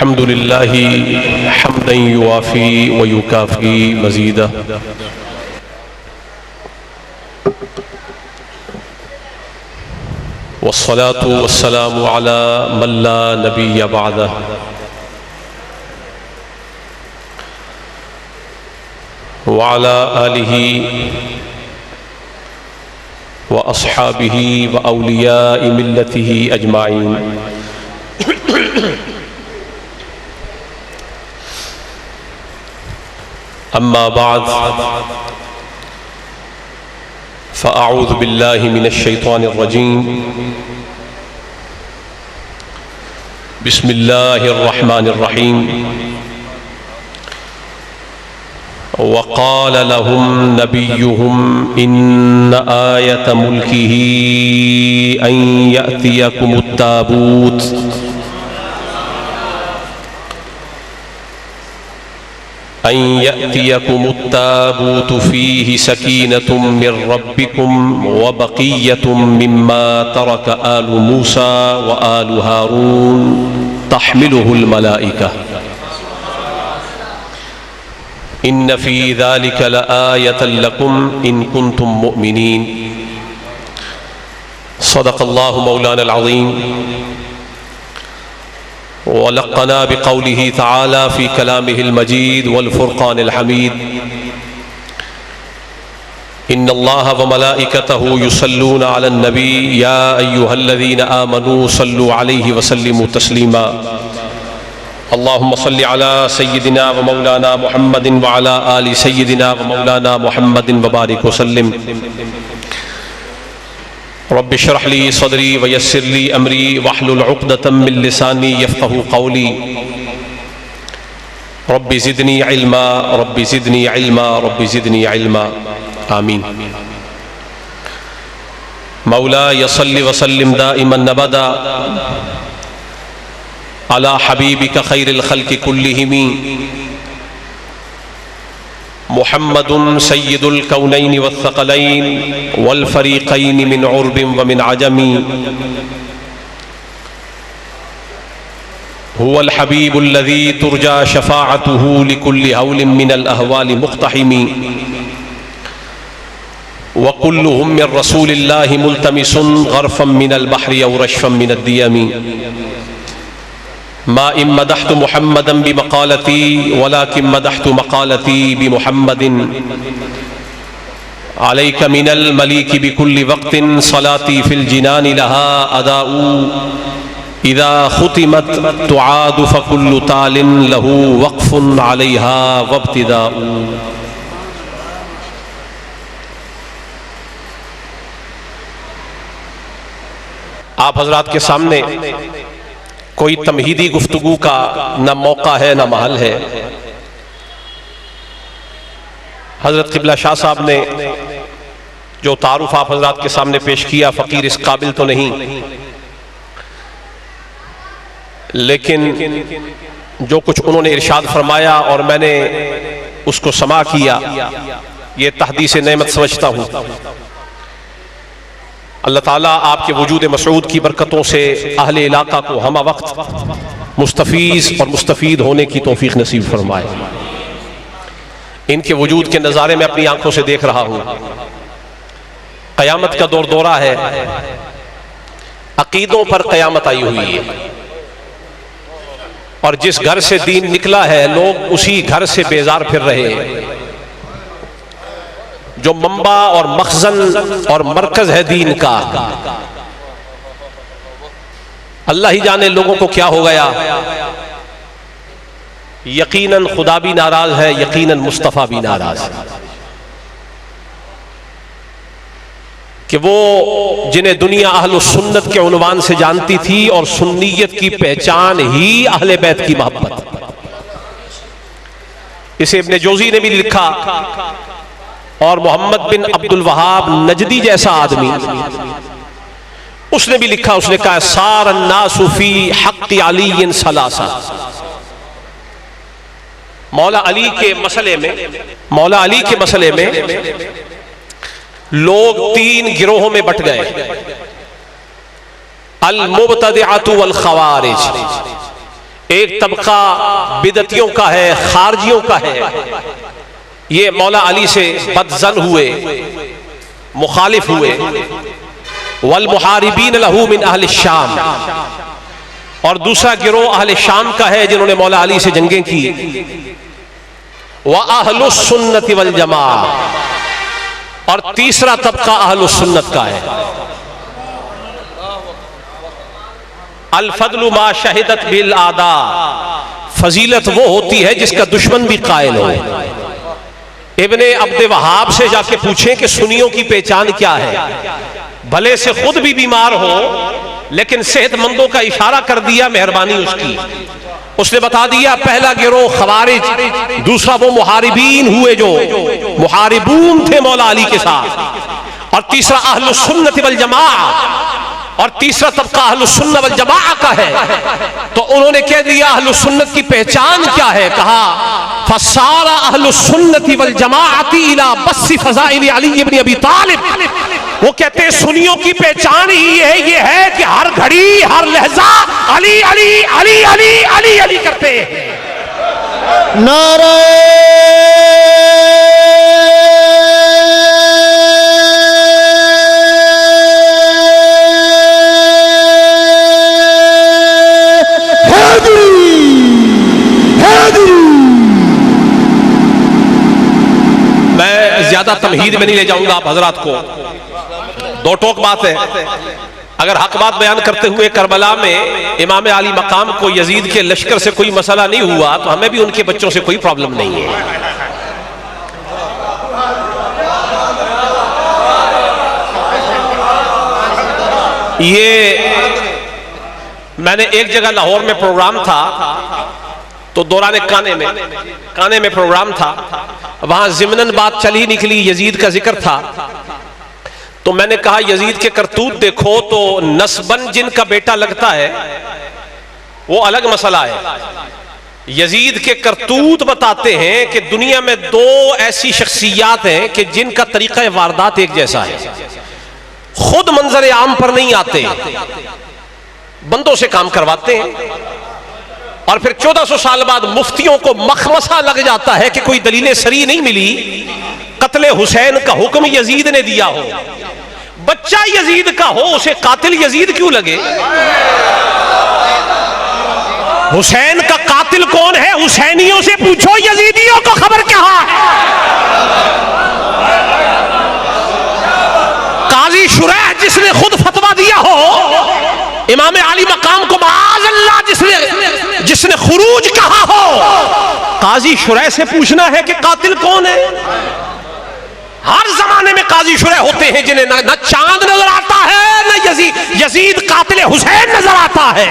अल्हम्दुलिल्लाहि हम्दन युवाफी व युकाफी मजीदा। वस्सलातु वस्सलामु अला मन ला नबिय्य बअदह। व अला आलिहि व अस्हाबिहि व औलियाइ मिल्लतिहि अजमाइन। अम्मा बाद फ़अऊज़ु बिल्लाहि मिनश शैतानिर रजीम। बिस्मिल्लाहिर रहमानिर रहीम। वक़ाल लहुम नबियुहुम इन्न आयत मुल्किही अन यअतियकुमुत ताबूत फ़ीहि सकीनतुम मिर रब्बिकुम व बक़िय्यतुम मिम्मा तरक आलु मूसा व आलु हारून तहमिलुहुल मलाइका इन्न फ़ी ज़ालिका लआयतन लकुम इन कुंतुम मुअमिनीन। सदक़ल्लाहु मौलाना अल-अज़ीम। वलक़्क़ना बिक़ौलिही तआला फ़ी कलामिहिल मजीद वल फ़ुरक़ानिल हमीद। इन्नल्लाह व मलाइकतहु युसल्लूना अलन नबी या अय्युहल्लज़ीना आमनू सल्लु अलैहि व सल्लिमू तस्लीमा। अल्लाहुम्मा सल्लि अला सय्यिदिना व मौलाना मुहम्मदिन व अला आलि सय्यिदिना व मौलाना मुहम्मदिन व बारिक व सल्लिम। रब्बि इश्रह ली सदरी व यस्सिर ली अमरी वहलुल उक़दतम मिन लिसानी यफ़क़हू क़ौली। Rabbi ज़िदनी इल्मा rabbi ज़िदनी इल्मा rabbi ज़िदनी इल्मा। आमीन। मौला यसल्लि व सल्लिम दाइमन अबदा अला हबीबिका खैरिल खल्क़ि कुल्लिहिम मुहम्मदुन सय्यिदुल कौनैनि वस्सक़लैन वल फ़रीक़ैनि मिन उर्बिन व मिन अजमी। हुवल हबीबुल्लज़ी तुरजा शफ़ाअतुहु लिकुल्लि हौलिन मिनल अहवालि मुक़्तहिमी। व कुल्लुहुम मिन रसूलिल्लाहि मुल्तमिसुन ग़रफ़म मिनल बहरि औ रशफ़म मिनद दियमी। मा इम मदहतु मुहम्मदन बिमक़ालती वलाकिन मदहतु मक़ालती बिमुहम्मदिन। अलैका मिनल मलीकि बिकुल्लि वक़्तिन सलाती फ़िल जिनानि लहा अदाउ। इज़ा ख़ुतिमत तुआदु फ़कुल्लु तालिन लहू वक़्फ़ुन अलैहा वब्तिदाउ। आप हज़रात के सामने कोई तमहीदी गुफ्तगू का न मौका है न महल है। हज़रत क़िबला शाह साहब ने जो तारुफ आप हज़रात के सामने पेश किया, फ़कीर इस काबिल तो नहीं, लेकिन जो कुछ उन्होंने इरशाद फरमाया और मैंने उसको समा किया, ये तहदीस नेमत समझता हूँ। अल्लाह ताला आपके वजूद मसऊद की बरकतों से अहले इलाका को हम वक्त मुस्तफ़ीज़ और मुस्तफ़ीद होने की तौफीक नसीब फरमाए। इनके वजूद के नज़ारे में अपनी आंखों से देख रहा हूँ। क़यामत का दौर दौरा है, अकीदों पर क़यामत आई हुई है और जिस घर से दीन निकला है लोग उसी घर से बेजार फिर रहे हैं। जो मंबा और मखजन और मरकज है दीन का, अल्लाह ही जाने लोगों को क्या हो गया। यकीनन खुदा भी नाराज है, यकीनन मुस्तफ़ा भी नाराज है कि वो जिन्हें दुनिया अहले सुन्नत के उन्वान से जानती थी और सुन्नियत की पहचान ही अहले बैत की मोहब्बत। इसे इब्ने जोज़ी ने भी लिखा और मोहम्मद बिन अब्दुल वहाब नजदी जैसा आदमी उसने भी लिखा। उसने कहा सारन नासु फी हक़्क़ि अलीय्यिन सलासा। मौला अली के मसले में लोग तीन गिरोहों में बट गए। अल मुब्तदिअतु वल खवारिज, एक तबका बिदतियों का है, खारजियों का है। ये मौला अली से बदजन हुए, मुखालिफ हुए। वल मुहारिबीन लहू मिन अहल शाम, और दूसरा गिरोह अहल शाम का है जिन्होंने मौला अली से जंगें की। व अहलुस सुन्नति वल जमा, और तीसरा तबका अहलुस सुन्नत का है। अल फदलु मा शहिदत बिल आदा, फजीलत वो होती है जिसका दुश्मन भी कायल हो। इब्ने अब्द वहाब से जाके पूछें कि सुन्नियों की पहचान क्या है। भले से खुद भी बीमार हो लेकिन सेहतमंदों का इशारा कर दिया, मेहरबानी उसकी। उसने बता दिया पहला गिरोह खवारिज, दूसरा वो मुहारिबीन हुए जो मुहारिबून थे मौला अली के साथ, और तीसरा अहलुस सुन्नत वल जमा, और तीसरा तबका अहलुस सुन्नत वल जमा का है। तो उन्होंने कह दिया अहलुस सुन्नत की पहचान क्या है। कहा फसारा अहलुस सुन्नत वल जमाअती इला बस्सी फज़ाइल अली इब्न अबी तालिब। वो कहते हैं सुन्नियों की पहचान ही ये है कि हर घड़ी हर लहजा अली अली अली अली अली अली करते हैं। नारे मैं ज्यादा तमहीद में नहीं ले जाऊंगा आप हजरात को। दो टोक बात है, अगर हक बात बयान करते हुए करबला में इमाम अली मकाम को यजीद के लश्कर से कोई मसला नहीं हुआ तो हमें भी उनके बच्चों से कोई प्रॉब्लम नहीं है। ये मैंने एक जगह लाहौर में प्रोग्राम था, तो दौरान काने में प्रोग्राम था, वहां ज़िमनन बात चली निकली, यजीद का जिक्र था। तो मैंने कहा यजीद के करतूत देखो तो नस्बन जिनका बेटा लगता है वो अलग मसला है। यजीद के करतूत बताते हैं कि दुनिया में दो ऐसी शख्सियात हैं कि जिनका तरीका वारदात एक जैसा है। खुद मंजर आम पर नहीं आते, बंदों से काम करवाते हैं, और फिर 1400 साल बाद मुफ्तियों को मखमसा लग जाता है कि कोई दलीलें सरी नहीं मिली, कत्ले हुसैन का हुक्म यजीद ने दिया हो। बच्चा यजीद का हो, उसे कातिल यजीद क्यों लगे? हुसैन का कातिल कौन है? हुसैनियों से पूछो, यजीदियों को खबर क्या है? काजी शुरैह जिसने खुद फतवा दिया हो, इमाम अली मकाम को माअज़ल्लाह जिसने खुरूज कहा हो, काजी शुरैह से पूछना है कि कातिल कौन है? हर जमाने में काजी शुरैह होते हैं जिन्हें न चांद नजर आता है न यजीद कातिल हुसैन नजर आता है।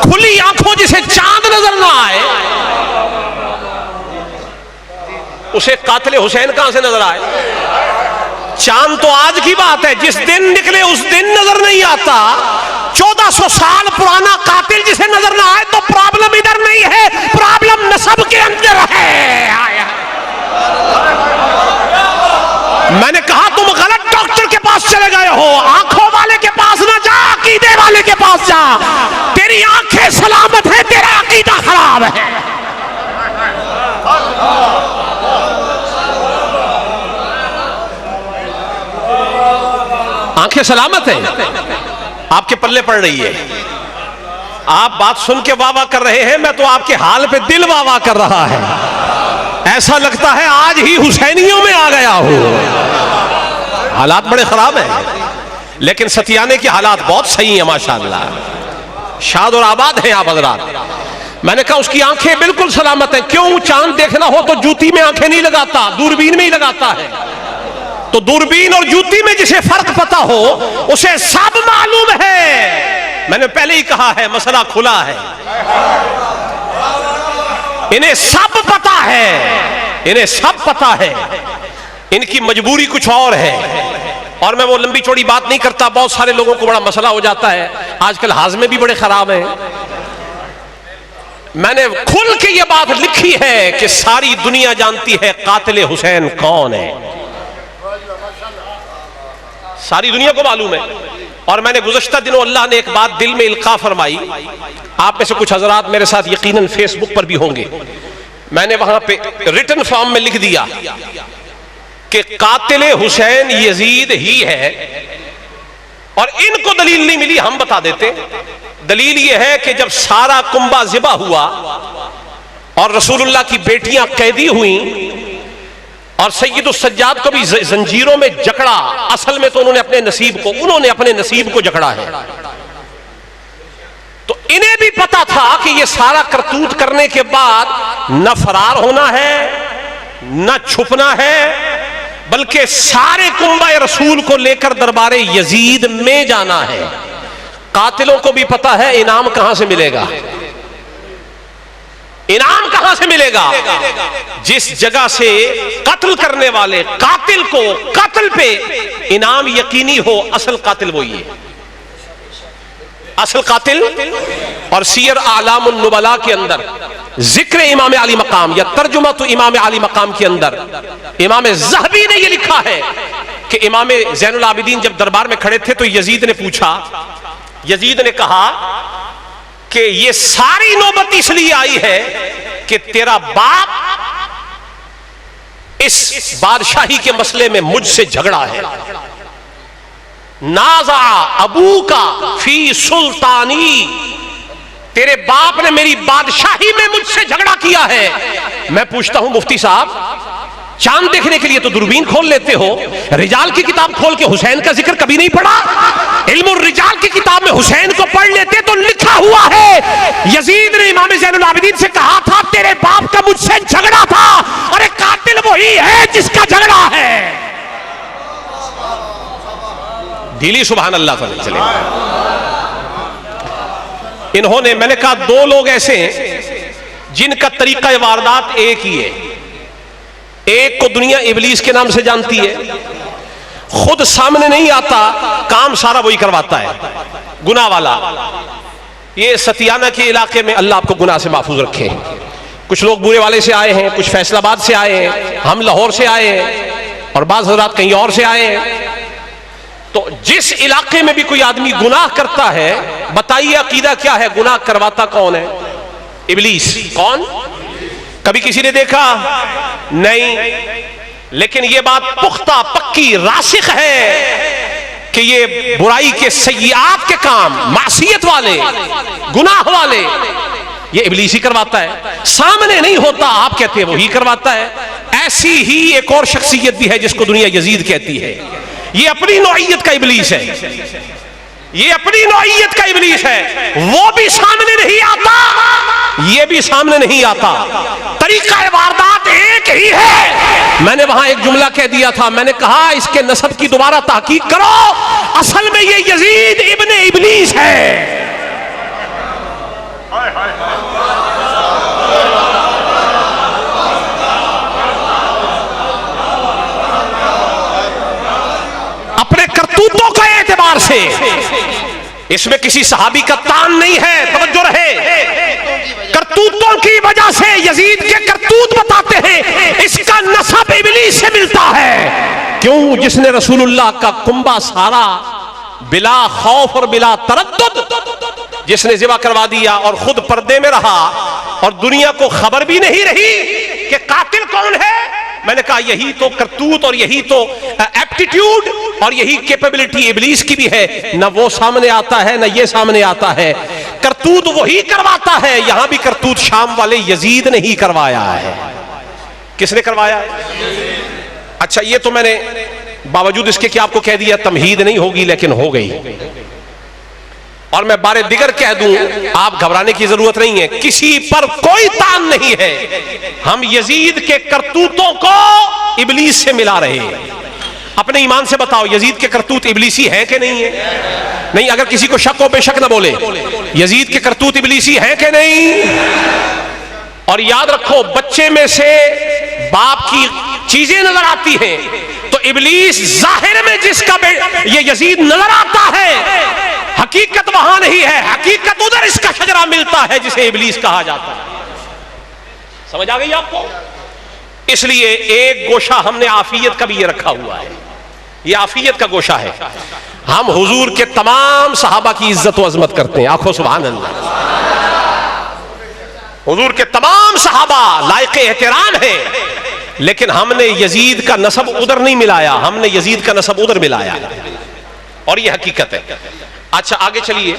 खुली आंखों जिसे चांद नजर ना आए उसे कातिल हुसैन कहां से नजर आए? चांद तो आज की बात है, जिस दिन निकले उस दिन नजर नहीं आता। 1400 साल पुराना कातिल जिसे नजर ना आए तो प्रॉब्लम इधर नहीं है, प्रॉब्लम नस्ब के अंदर है। मैंने कहा तुम गलत डॉक्टर के पास चले गए हो, आंखों वाले के पास ना जा, अकीदे वाले के पास जा। तेरी आंखें सलामत है, तेरा अकीदा खराब है। आंखें सलामत है, आपके पल्ले पड़ रही है। आप बात सुन के वाह वाह कर रहे हैं, मैं तो आपके हाल पे दिल वाह वाह कर रहा है। ऐसा लगता है आज ही हुसैनियों में आ गया हो। हालात बड़े खराब हैं, लेकिन सतियाने के हालात बहुत सही हैं माशाअल्लाह। शाद और आबाद हैं आप हजरात। मैंने कहा उसकी आंखें बिल्कुल सलामत हैं। क्यों? चांद देखना हो तो जूती में आंखें नहीं लगाता, दूरबीन में ही लगाता है। तो दूरबीन और जूती में जिसे फर्क पता हो उसे सब मालूम है। मैंने पहले ही कहा है, मसला खुला है, इन्हें सब पता है, इन्हें सब पता है। इनकी मजबूरी कुछ और है। और मैं वो लंबी चौड़ी बात नहीं करता, बहुत सारे लोगों को बड़ा मसला हो जाता है। आजकल हाजमे भी बड़े खराब हैं। मैंने खुल के ये बात लिखी है कि सारी दुनिया जानती है कातिल हुसैन कौन है, सारी दुनिया को मालूम है। और मैंने गुज़श्ता दिनों अल्लाह ने एक बात दिल में इल्का फरमाई, आप में से कुछ हजरात मेरे साथ यकीनन फेसबुक पर भी होंगे। मैंने वहां पे रिटन फॉर्म में लिख दिया कि कातिल हुसैन यजीद ही है, और इनको दलील नहीं मिली, हम बता देते। दलील यह है कि जब सारा कुंबा ज़िबा हुआ और रसूलुल्लाह की बेटियां कैदी हुई और सैयदुस सज्जाद को भी जंजीरों में जकड़ा, असल में तो उन्होंने अपने नसीब को जकड़ा है। तो इन्हें भी पता था कि ये सारा करतूत करने के बाद न फरार होना है न छुपना है, बल्कि सारे कुंबा रसूल को लेकर दरबारे यजीद में जाना है। कातिलों को भी पता है इनाम कहां से मिलेगा, इनाम कहां से मिलेगा। जिस जगह से कत्ल करने वाले कातिल को कत्ल पे इनाम यकीनी हो, असल कातिल वही है, असल कातिल। और सीयर आलामुन नुबला के अंदर जिक्र इमाम अली मकाम या तर्जुमा तो इमाम अली मकाम के अंदर इमाम ज़हबी ने यह लिखा है कि इमाम ज़ैनुल आबिदीन जब दरबार में खड़े थे तो यजीद ने पूछा, यजीद ने कहा कि ये सारी नौबत इसलिए आई है कि तेरा बाप इस बादशाही के मसले में मुझसे झगड़ा है। नाजा अबू का फी सुल्तानी, तेरे बाप ने मेरी बादशाही में मुझसे झगड़ा किया है। मैं पूछता हूं मुफ्ती साहब, चांद देखने के लिए तो दूरबीन खोल लेते हो, रिजाल की किताब खोल के हुसैन का जिक्र कभी नहीं पढ़ा? इल्मुर रिजाल की किताब में हुसैन को पढ़ लेते तो लिखा हुआ है यजीद ने इमाम ज़ैनुल आबिदीन से कहा था तेरे बाप का मुझसे झगड़ा था। अरे कातिल वही है जिसका झगड़ा है। दिली सुभान अल्लाह चले। इन्होंने, मैंने कहा दो लोग ऐसे हैं जिनका तरीका वारदात एक ही है। एक को दुनिया इबलीस के नाम से जानती है, खुद सामने नहीं आता, काम सारा वही करवाता है, गुनाह वाला। ये सतियाना के इलाके में अल्लाह आपको गुनाह से महफूज रखे। कुछ लोग बुरे वाले से आए हैं, कुछ फैसलाबाद से आए हैं, हम लाहौर से आए हैं और बाज़ हज़रात कहीं और से आए हैं। तो जिस इलाके में भी कोई आदमी गुनाह करता है, बताइए अकीदा क्या है, गुनाह करवाता कौन है? इबलीस। कौन? कभी किसी ने देखा? नहीं। लेकिन यह बात पुख्ता पक्की रासिख है कि ये बुराई के सय्यात के काम, मासियत वाले, गुनाह वाले, ये इबलीस ही करवाता है। सामने नहीं होता, आप कहते हैं वो ही करवाता है। ऐसी ही एक और शख्सियत भी है जिसको दुनिया यजीद कहती है। ये अपनी नौइयत का इबलीस है, ये अपनी नौइयत का इबलीस है। वो भी सामने नहीं आता, ये भी सामने नहीं आता, तरीका वारदात एक ही है। मैंने वहां एक जुमला कह दिया था, मैंने कहा इसके नसब की दोबारा तहकीक करो, असल में ये यजीद इब्ने इबलीस है। अपने करतूतों का एतबार से, इसमें किसी सहाबी का तान नहीं है, तवज्जो रहे। करतूतों की वजह से यजीद के करतूत बताते हैं, इसका नसब इबलीस से मिलता है। क्यों? जिसने रसूलुल्लाह का कुंबा सारा बिला खौफ और बिला तरद्दुद जिसने ज़िबा करवा दिया और खुद पर्दे में रहा और दुनिया को खबर भी नहीं रही कि कातिल कौन है। मैंने कहा यही तो करतूत और यही तो एप्टीट्यूड और यही कैपेबिलिटी इबलीस की भी है। न वो सामने आता है न ये सामने आता है, करतूत वही करवाता है। यहां भी करतूत शाम वाले यजीद ने ही करवाया है। किसने करवाया? अच्छा, ये तो मैंने बावजूद इसके कि आपको कह दिया तमहीद नहीं होगी, लेकिन हो गई। और मैं बारे दिगर कह दूं, आप घबराने की जरूरत नहीं है, किसी पर कोई तान नहीं है। हम यजीद के करतूतों को इबलीस से मिला रहे हैं। अपने ईमान से बताओ, यजीद के करतूत इबलीसी है कि नहीं है? नहीं। अगर किसी को शक हो बेशक ना बोले, यजीद के करतूत इबलीसी है कि नहीं? और याद रखो, बच्चे में से बाप की चीजें नजर आती हैं तो इबलीस जाहिर में जिसका ये यजीद नजर आता है, हकीकत वहां नहीं है, हकीकत उधर इसका शजरा मिलता है जिसे इबलीस कहा जाता है। समझ आ गई आपको? इसलिए एक गोशा हमने आफियत का भी ये रखा हुआ है, ये आफियत का गोशा है। हम हुजूर के तमाम सहाबा की इज्जत व अजमत करते हैं। आखो सुभान अल्लाह। हुजूर के तमाम सहाबा लायके एहतराम है, लेकिन हमने यजीद का नसब उधर नहीं मिलाया, हमने यजीद का नसब उधर मिलाया, और यह हकीकत है। अच्छा आगे चलिए।